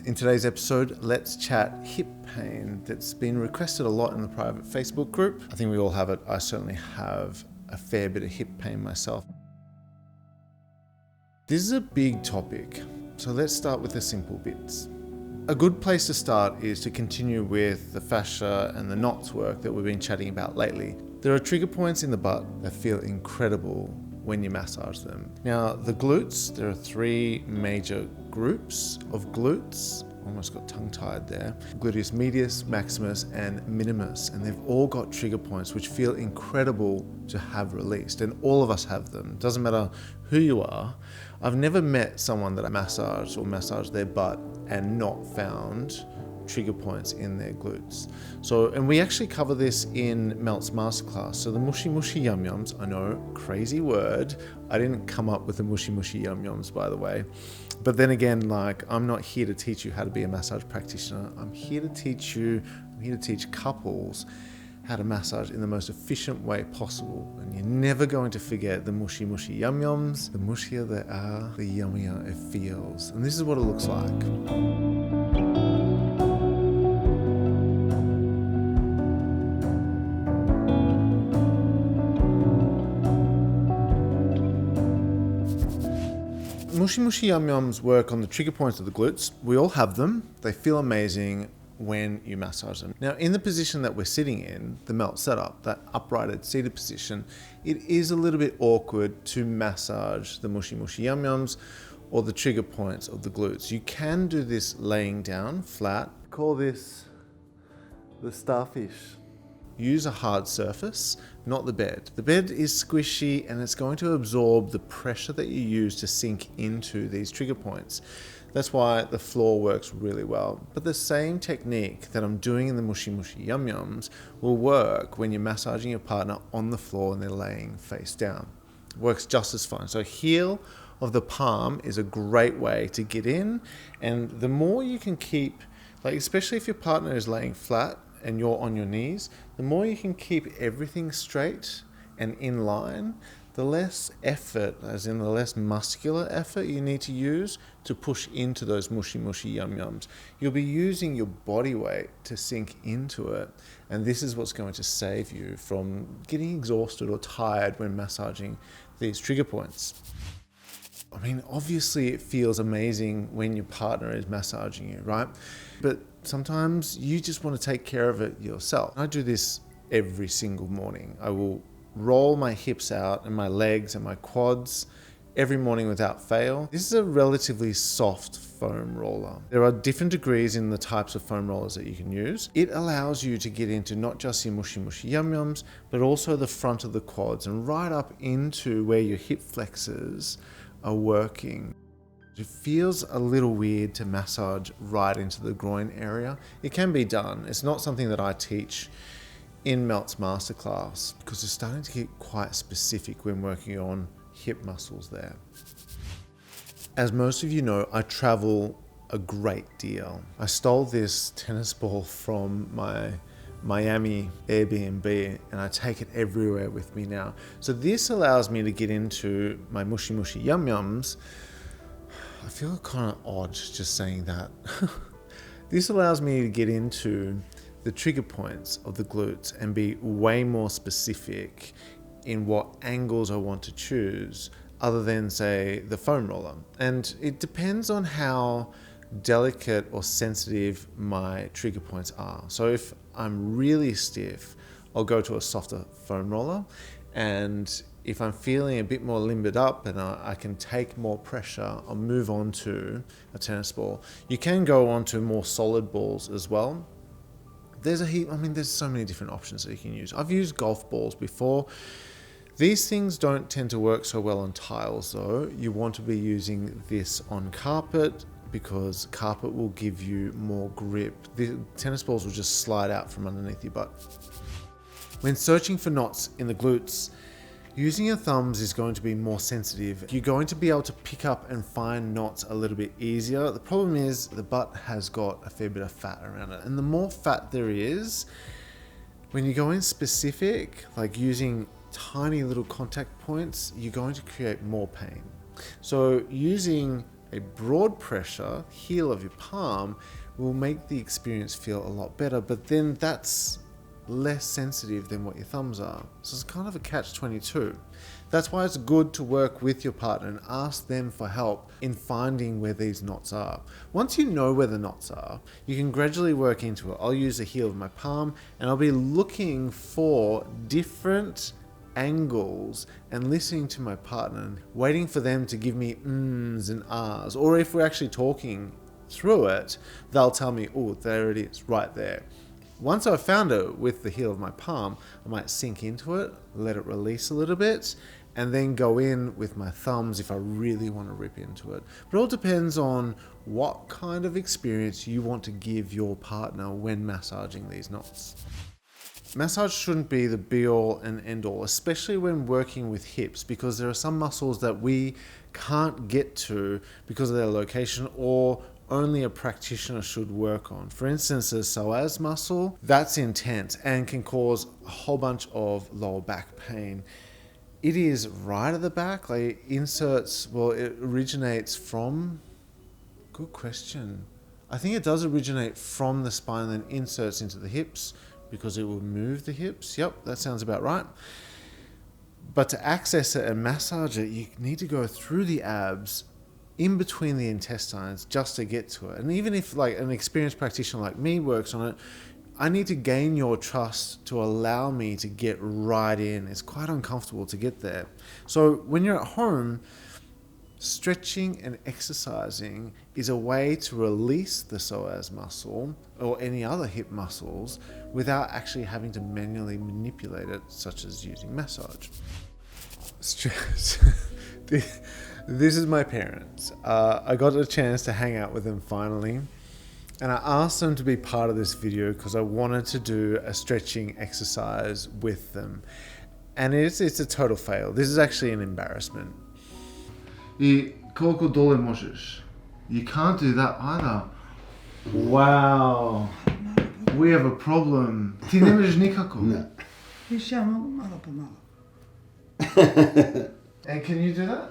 In today's episode, let's chat hip pain that's been requested a lot in the private Facebook group. I think we all have it. I certainly have a fair bit of hip pain myself. This is a big topic, so let's start with the simple bits. A good place to start is to continue with the fascia and the knots work that we've been chatting about lately. There are trigger points in the butt that feel incredible when you massage them. Now, the glutes, there are three major groups of glutes. Almost got tongue-tied there. Gluteus medius, maximus, and minimus. And they've all got trigger points which feel incredible to have released. And all of us have them. Doesn't matter who you are. I've never met someone that I massaged their butt and not found trigger points in their glutes. And we actually cover this in Melt's masterclass. So the mushy yum yums, I know, crazy word. I didn't come up with the mushy yum yums, by the way. But then again, I'm not here to teach you how to be a massage practitioner. I'm here to teach couples how to massage in the most efficient way possible. And you're never going to forget the mushy yum yums. The mushier they are, the yummier it feels. And this is what it looks like. Mushy yum yums work on the trigger points of the glutes. We all have them. They feel amazing when you massage them. Now, in the position that we're sitting in, the Melt setup, that uprighted seated position, it is a little bit awkward to massage the mushy yum yums or the trigger points of the glutes. You can do this laying down flat. Call this the starfish. Use a hard surface, not the bed. The bed is squishy and it's going to absorb the pressure that you use to sink into these trigger points. That's why the floor works really well. But the same technique that I'm doing in the mushy yum yums will work when you're massaging your partner on the floor and they're laying face down. It works just as fine. So heel of the palm is a great way to get in, and the more you can keep, especially if your partner is laying flat and you're on your knees, the more you can keep everything straight and in line, the less effort, as in the less muscular effort you need to use to push into those mushy yum yums. You'll be using your body weight to sink into it, and this is what's going to save you from getting exhausted or tired when massaging these trigger points. I mean, obviously it feels amazing when your partner is massaging you, right? But sometimes you just want to take care of it yourself. I do this every single morning. I will roll my hips out and my legs and my quads every morning without fail. This is a relatively soft foam roller. There are different degrees in the types of foam rollers that you can use. It allows you to get into not just your mushy yum yums, but also the front of the quads and right up into where your hip flexors are working. It feels a little weird to massage right into the groin area. It can be done. It's not something that I teach in Melt's masterclass because it's starting to get quite specific when working on hip muscles there. As most of you know, I travel a great deal. I stole this tennis ball from my Miami Airbnb and I take it everywhere with me now. So this allows me to get into my mushy yum yums. I feel kind of odd just saying that. This allows me to get into the trigger points of the glutes and be way more specific in what angles I want to choose other than, say, the foam roller. And it depends on how delicate or sensitive my trigger points are. So if I'm really stiff, I'll go to a softer foam roller. And if I'm feeling a bit more limbered up and I can take more pressure, I'll move on to a tennis ball. You can go on to more solid balls as well. There's so many different options that you can use. I've used golf balls before. These things don't tend to work so well on tiles though. You want to be using this on carpet because carpet will give you more grip. The tennis balls will just slide out from underneath your butt. When searching for knots in the glutes, using your thumbs is going to be more sensitive. You're going to be able to pick up and find knots a little bit easier. The problem is the butt has got a fair bit of fat around it. And the more fat there is, when you go in specific, like using tiny little contact points, you're going to create more pain. So using a broad pressure, heel of your palm, will make the experience feel a lot better, but then that's less sensitive than what your thumbs are. So it's kind of a catch-22. That's why it's good to work with your partner and ask them for help in finding where these knots are. Once you know where the knots are, you can gradually work into it. I'll use the heel of my palm and I'll be looking for different angles and listening to my partner and waiting for them to give me ums and ahs. Or if we're actually talking through it, they'll tell me, oh, there it is, right there. Once I've found it with the heel of my palm, I might sink into it, let it release a little bit, and then go in with my thumbs if I really want to rip into it. But it all depends on what kind of experience you want to give your partner when massaging these knots. Massage shouldn't be the be-all and end-all, especially when working with hips, because there are some muscles that we can't get to because of their location or only a practitioner should work on. For instance, the psoas muscle, that's intense and can cause a whole bunch of lower back pain. It is right at the back, like inserts, well, it originates from, good question. I think it does originate from the spine and then inserts into the hips because it will move the hips. Yep, that sounds about right. But to access it and massage it, you need to go through the abs, in between the intestines, just to get to it. And even if like an experienced practitioner like me works on it, I need to gain your trust to allow me to get right in. It's quite uncomfortable to get there. So when you're at home, stretching and exercising is a way to release the psoas muscle or any other hip muscles without actually having to manually manipulate it, such as using massage. This is my parents. I got a chance to hang out with them finally, and I asked them to be part of this video because I wanted to do a stretching exercise with them. And it's a total fail. This is actually an embarrassment. You can't do that either. Wow. We have a problem. Ti ne možeš nikako? Ne. And can you do that?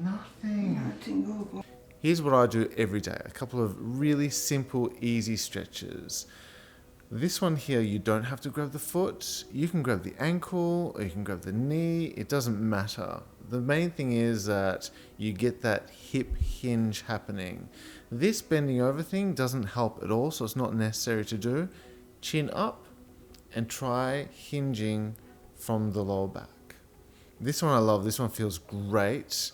Nothing. Here's what I do every day. A couple of really simple, easy stretches. This one here, you don't have to grab the foot. You can grab the ankle or you can grab the knee. It doesn't matter. The main thing is that you get that hip hinge happening. This bending over thing doesn't help at all, so it's not necessary to do. Chin up and try hinging from the lower back. This one I love. This one feels great.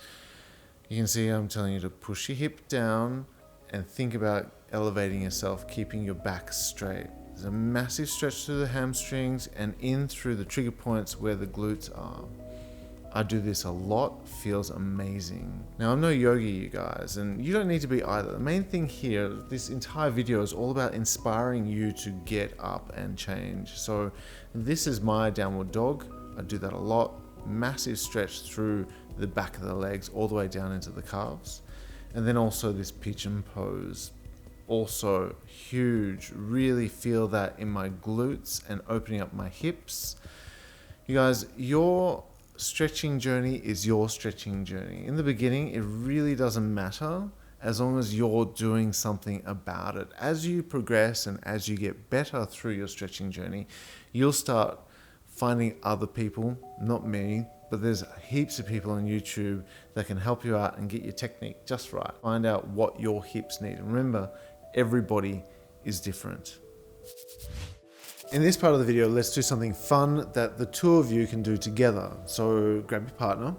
You can see I'm telling you to push your hip down and think about elevating yourself, keeping your back straight. There's a massive stretch through the hamstrings and in through the trigger points where the glutes are. I do this a lot, feels amazing. Now I'm no yogi, you guys, and you don't need to be either. The main thing here, this entire video is all about inspiring you to get up and change. So this is my downward dog. I do that a lot. Massive stretch through the back of the legs all the way down into the calves. And then also this pigeon pose. Also huge, really feel that in my glutes and opening up my hips. You guys, your stretching journey is your stretching journey. In the beginning, it really doesn't matter as long as you're doing something about it. As you progress and as you get better through your stretching journey, you'll start finding other people, not me, but there's heaps of people on YouTube that can help you out and get your technique just right. Find out what your hips need. And remember, everybody is different. In this part of the video, let's do something fun that the two of you can do together. So grab your partner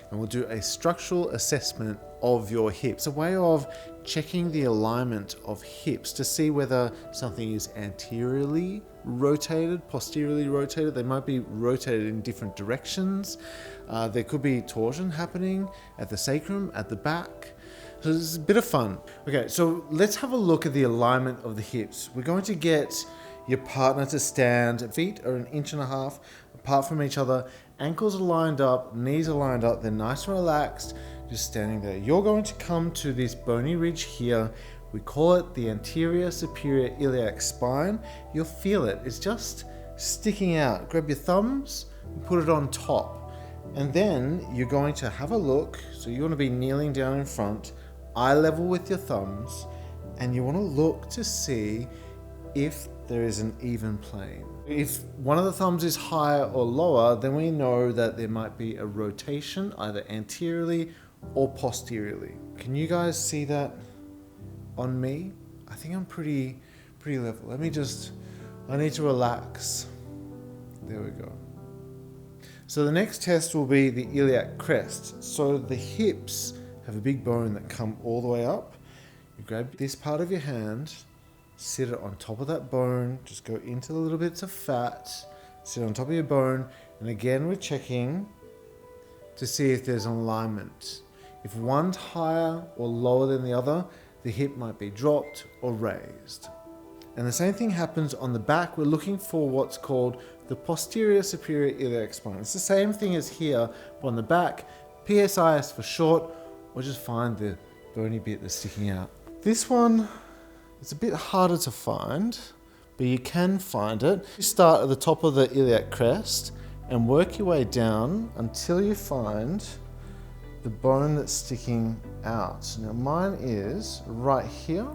and we'll do a structural assessment of your hips, a way of checking the alignment of hips to see whether something is anteriorly rotated, posteriorly rotated. They might be rotated in different directions. There could be torsion happening at the sacrum, at the back. So this is a bit of fun. Okay, so let's have a look at the alignment of the hips. We're going to get your partner to stand. Feet are 1.5 inches apart from each other. Ankles are lined up, knees are lined up. They're nice and relaxed, just standing there. You're going to come to this bony ridge here. We call it the anterior superior iliac spine. You'll feel it. It's just sticking out. Grab your thumbs and put it on top. And then you're going to have a look. So you want to be kneeling down in front, eye level with your thumbs, and you want to look to see if there is an even plane. If one of the thumbs is higher or lower, then we know that there might be a rotation either anteriorly or posteriorly. Can you guys see that on me? I think I'm pretty level. I need to relax. There we go. So the next test will be the iliac crest. So the hips have a big bone that come all the way up. You grab this part of your hand, sit it on top of that bone, just go into the little bits of fat, sit on top of your bone, and again we're checking to see if there's an alignment. If one's higher or lower than the other, the hip might be dropped or raised. And the same thing happens on the back. We're looking for what's called the posterior superior iliac spine. It's the same thing as here, but on the back, PSIS for short, or just find the bony bit that's sticking out. This one is a bit harder to find, but you can find it. You start at the top of the iliac crest and work your way down until you find the bone that's sticking out. Now mine is right here.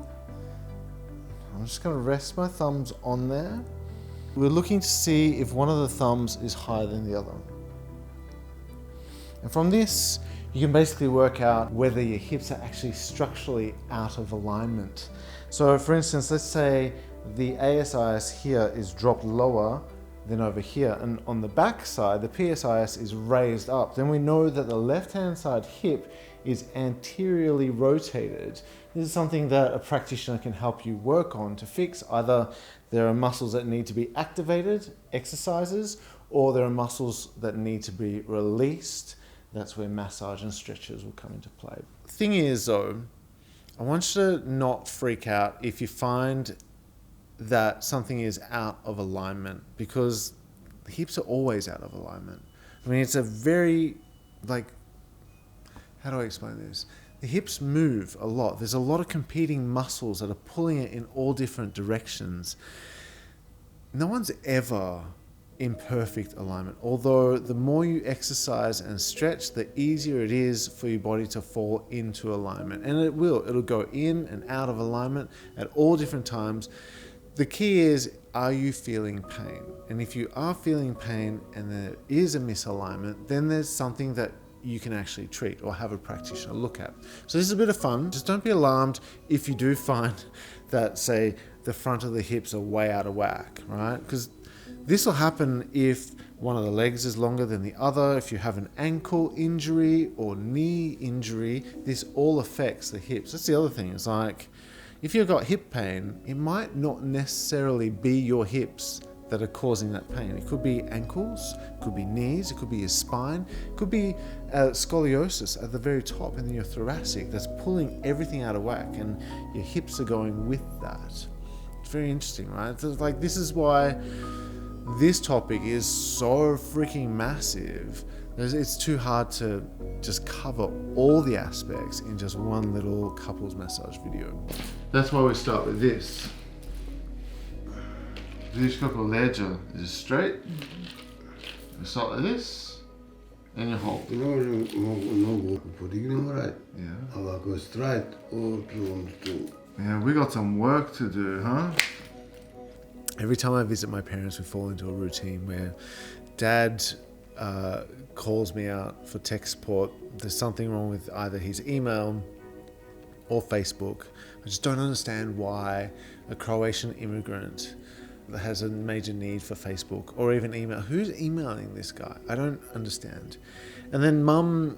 I'm just going to rest my thumbs on there. We're looking to see if one of the thumbs is higher than the other. And from this, you can basically work out whether your hips are actually structurally out of alignment. So for instance, let's say the ASIS here is dropped lower than over here, and on the back side, the PSIS is raised up. Then we know that the left-hand side hip is anteriorly rotated. This is something that a practitioner can help you work on to fix. Either there are muscles that need to be activated, exercises, or there are muscles that need to be released. That's where massage and stretches will come into play. Thing is though, I want you to not freak out if you find that something is out of alignment, because the hips are always out of alignment. I mean, it's a very, how do I explain this? The hips move a lot. There's a lot of competing muscles that are pulling it in all different directions. No one's ever in perfect alignment. Although the more you exercise and stretch, the easier it is for your body to fall into alignment. And it'll go in and out of alignment at all different times. The key is, are you feeling pain? And if you are feeling pain and there is a misalignment, then there's something that you can actually treat or have a practitioner look at. So this is a bit of fun. Just don't be alarmed if you do find that, say, the front of the hips are way out of whack, right? Because this will happen if one of the legs is longer than the other. If you have an ankle injury or knee injury, this all affects the hips. That's the other thing. It's like, if you've got hip pain, it might not necessarily be your hips that are causing that pain. It could be ankles, it could be knees, it could be your spine, it could be scoliosis at the very top, and then your thoracic that's pulling everything out of whack, and your hips are going with that. It's very interesting, right? So this is why this topic is so freaking massive. It's too hard to just cover all the aspects in just one little couples massage video. That's why we start with this. This couple ledger is straight. You start like this, and you hold. No, podignem right. Yeah. Ali ako je straight, Yeah, we got some work to do, huh? Every time I visit my parents, we fall into a routine where Dad calls me out for tech support. There's something wrong with either his email or Facebook. I just don't understand why a Croatian immigrant that has a major need for Facebook or even email. Who's emailing this guy? I don't understand. And then Mum,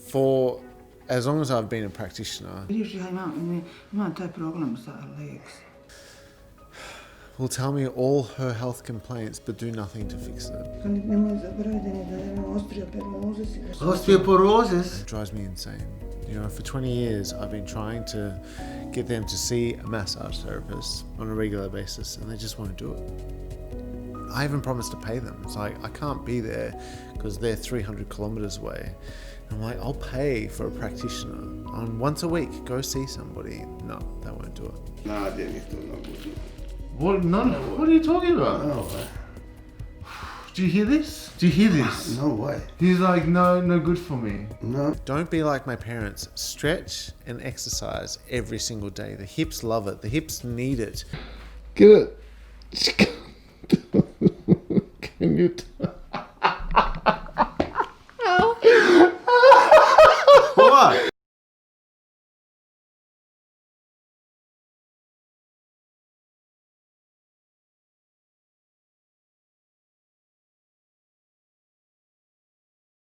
for as long as I've been a practitioner, Imam taj problem sa legs. will tell me all her health complaints but do nothing to fix it. Nemoj zaboraviti da imam osteoporosis. Osteoporosis? It drives me insane. You know, for 20 years, I've been trying to get them to see a massage therapist on a regular basis, and they just won't do it. I even promised to pay them. It's like, I can't be there because they're 300 kilometers away. And I'm like, I'll pay for a practitioner. On once a week, go see somebody. No, they won't do it. Nah, Denis, to ne bude. What? None? What are you talking about? No, Do Do you hear this? Do you hear this? No way. He's like, no good for me. No. Don't be like my parents. Stretch and exercise every single day. The hips love it. The hips need it. Get it. Can you